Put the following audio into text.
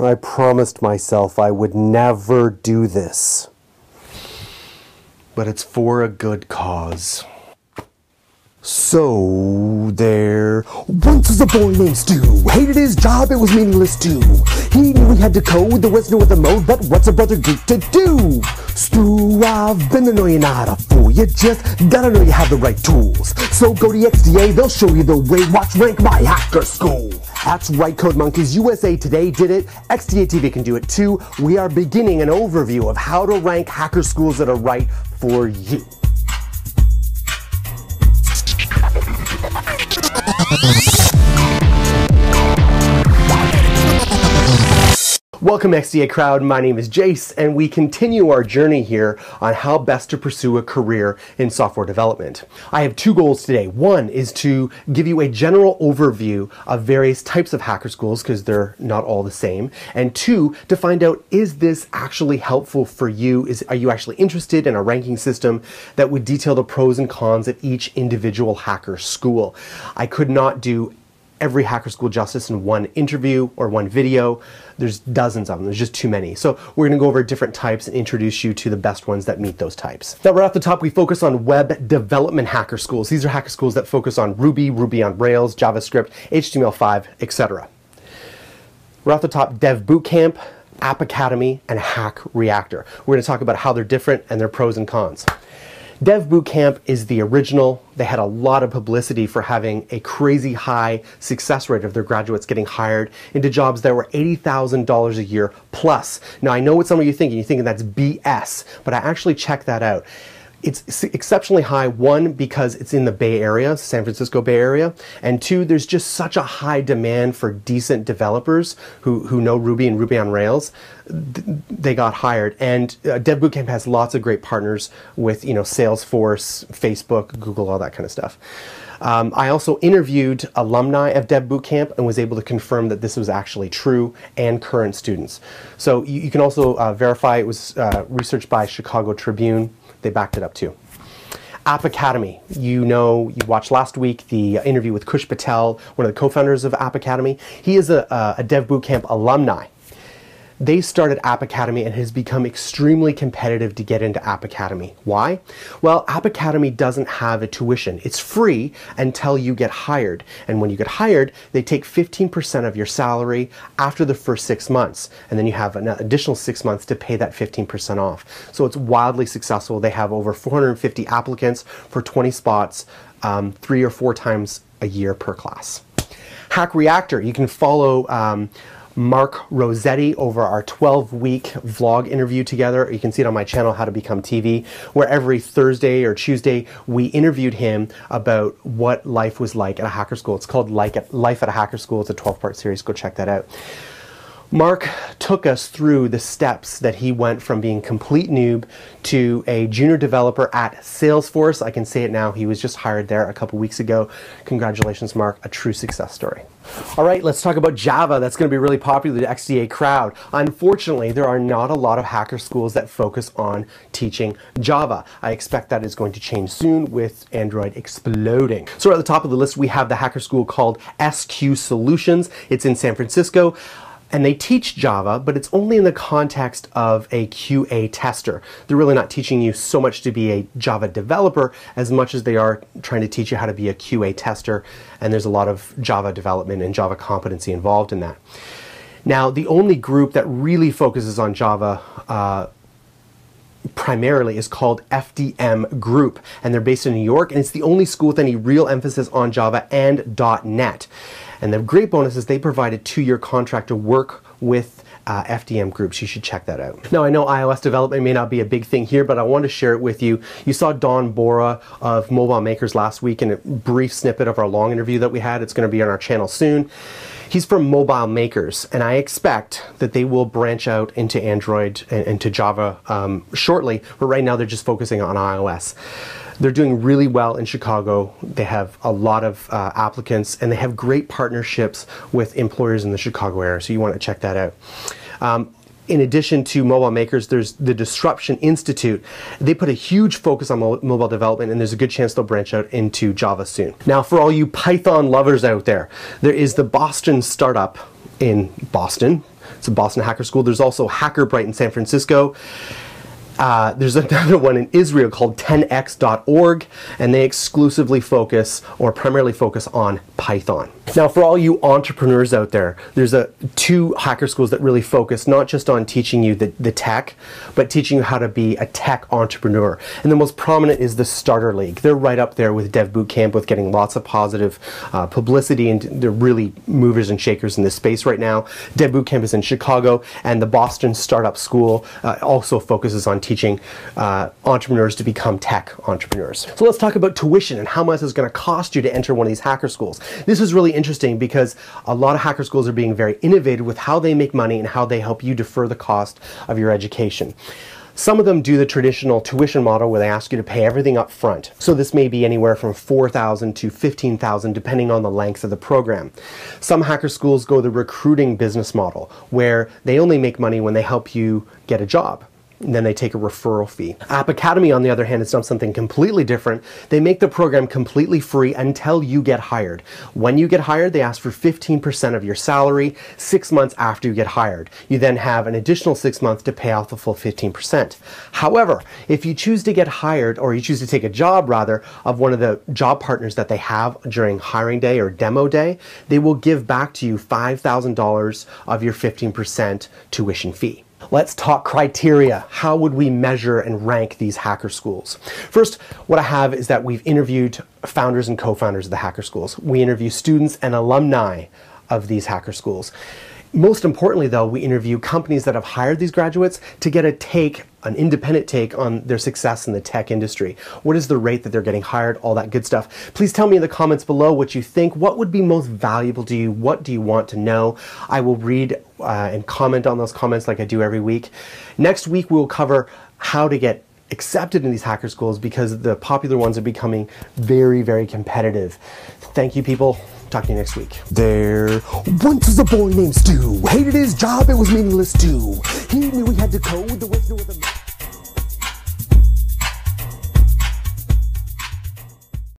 I promised myself I would never do this. But it's for a good cause. So there once was a boy named Stu. Hated his job, it was meaningless too. He knew he had to code, there was no other mode, but what's a brother geek to do? Stu, I've been annoying, not a fool. You just gotta know you have the right tools. So go to XDA, they'll show you the way. Watch Rank My Hacker School. That's right, Code Monkeys. USA Today did it. XDA TV can do it too. We are beginning an overview of how to rank hacker schools that are right for you. Welcome XDA crowd, my name is Jayce, and we continue our journey here on how best to pursue a career in software development. I have two goals today. One is to give you a general overview of various types of hacker schools, because they're not all the same. And two, to find out, is this actually helpful for you? Are you actually interested in a ranking system that would detail the pros and cons of each individual hacker school? I could not do every hacker school justice in one interview or one video. There's dozens of them. There's just too many. So we're going to go over different types and introduce you to the best ones that meet those types. Now, right off the top, we focus on web development hacker schools. These are hacker schools that focus on Ruby, Ruby on Rails, JavaScript, HTML5, etc. Right off the top, Dev Bootcamp, App Academy, and Hack Reactor. We're going to talk about how they're different and their pros and cons. Dev Bootcamp is the original. They had a lot of publicity for having a crazy high success rate of their graduates getting hired into jobs that were $80,000 a year plus. Now, I know what some of you are thinking. You're thinking that's BS, but I actually checked that out. It's exceptionally high, one, because it's in the Bay Area, San Francisco Bay Area, and two, there's just such a high demand for decent developers who know Ruby and Ruby on Rails. They got hired, and Dev Bootcamp has lots of great partners with, Salesforce, Facebook, Google, all that kind of stuff. I also interviewed alumni of Dev Bootcamp and was able to confirm that this was actually true, and current students. So you can also verify it was researched by Chicago Tribune. They backed it up too. App Academy. You watched last week the interview with Kush Patel, one of the co-founders of App Academy. He is a Dev Bootcamp alumni. They started App Academy and has become extremely competitive to get into App Academy. Why? Well, App Academy doesn't have a tuition. It's free until you get hired. And when you get hired, they take 15% of your salary after the first 6 months. And then you have an additional 6 months to pay that 15% off. So it's wildly successful. They have over 450 applicants for 20 spots, 3 or 4 times a year per class. Hack Reactor. You can follow Mark Rossetti over our 12-week vlog interview together. You can see it on my channel, How to Become TV, where every Thursday or Tuesday we interviewed him about what life was like at a hacker school. It's called Life at a Hacker School. It's a 12-part series. Go check that out. Mark took us through the steps that he went from being complete noob to a junior developer at Salesforce. I can say it now. He was just hired there a couple weeks ago. Congratulations, Mark. A true success story. All right, let's talk about Java. That's going to be really popular to the XDA crowd. Unfortunately, there are not a lot of hacker schools that focus on teaching Java. I expect that is going to change soon with Android exploding. So at the top of the list, we have the hacker school called SQ Solutions. It's in San Francisco. And they teach Java, but it's only in the context of a QA tester. They're really not teaching you so much to be a Java developer as much as they are trying to teach you how to be a QA tester. And there's a lot of Java development and Java competency involved in that. Now, the only group that really focuses on Java primarily is called FDM Group, and they're based in New York, and it's the only school with any real emphasis on Java and .NET. And the great bonus is they provide a 2-year contract to work with FDM Groups. You should check that out. Now, I know iOS development may not be a big thing here, but I want to share it with you. You saw Bora of Mobile Makers last week in a brief snippet of our long interview that we had. It's going to be on our channel soon. He's from Mobile Makers, and I expect that they will branch out into Android and into Java shortly, but right now they're just focusing on iOS. They're doing really well in Chicago. They have a lot of applicants, and they have great partnerships with employers in the Chicago area, so you want to check that out. In addition to Mobile Makers, there's the Disruption Institute. They put a huge focus on mobile development, and there's a good chance they'll branch out into Java soon. Now, for all you Python lovers out there, there is the Boston startup in Boston It's a Boston Hacker School. There's also Hacker Bright in San Francisco. There's another one in Israel called 10x.org, and they exclusively focus or primarily focus on Python. Now, for all you entrepreneurs out there, there's two hacker schools that really focus not just on teaching you the tech, but teaching you how to be a tech entrepreneur. And the most prominent is the Starter League. They're right up there with Dev Bootcamp, with getting lots of positive publicity, and they're really movers and shakers in this space right now. Dev Bootcamp is in Chicago, and the Boston Startup School also focuses on teaching entrepreneurs to become tech entrepreneurs. So let's talk about tuition and how much it's going to cost you to enter one of these hacker schools. This is really interesting because a lot of hacker schools are being very innovative with how they make money and how they help you defer the cost of your education. Some of them do the traditional tuition model where they ask you to pay everything up front. So this may be anywhere from $4,000 to $15,000 depending on the length of the program. Some hacker schools go the recruiting business model where they only make money when they help you get a job. And then they take a referral fee. App Academy, on the other hand, has done something completely different. They make the program completely free until you get hired. When you get hired, they ask for 15% of your salary 6 months after you get hired. You then have an additional 6 months to pay off the full 15%. However, if you choose to get hired, or you choose to take a job rather, of one of the job partners that they have during hiring day or demo day, they will give back to you $5,000 of your 15% tuition fee. Let's talk criteria. How would we measure and rank these hacker schools? First, what I have is that we've interviewed founders and co-founders of the hacker schools. We interview students and alumni of these hacker schools. Most importantly, though, we interview companies that have hired these graduates to get an independent take on their success in the tech industry. What is the rate that they're getting hired? All that good stuff. Please tell me in the comments below what you think. What would be most valuable to you? What do you want to know? I will read and comment on those comments like I do every week. Next week, we will cover how to get accepted in these hacker schools because the popular ones are becoming very, very competitive. Thank you, people. Talk to you next week. There once was a boy named Stu. Hated his job, it was meaningless too. He knew he had to code, there was no other